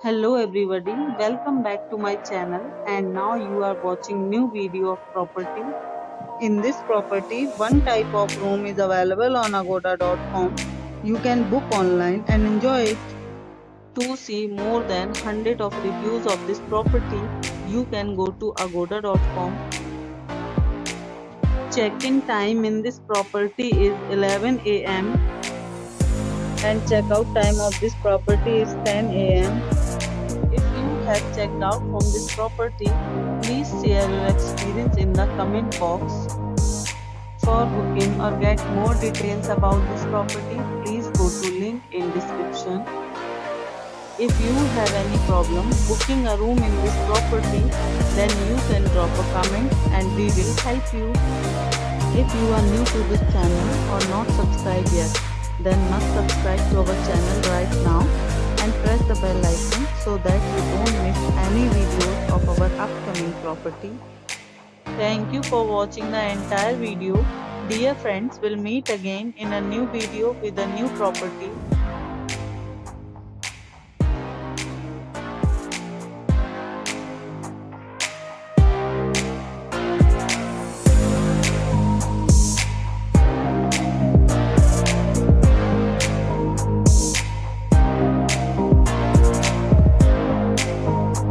Hello everybody, welcome back to my channel and now you are watching new video of property. In this property, one type of room is available on agoda.com. You can book online and enjoy it. To see more than 100 of reviews of this property, you can go to agoda.com. Check-in time in this property is 11 a.m. and check-out time of this property is 10 a.m. If you have checked out from this property, please share your experience in the comment box. For booking or get more details about this property, please go to link in description. If you have any problem booking a room in this property, then you can drop a comment and we will help you. If you are new to this channel or not subscribed yet, then must subscribe to our channel right now and press the bell icon so that you don't miss any videos of our upcoming property. Thank you for watching the entire video. Dear friends, we'll meet again in a new video with a new property.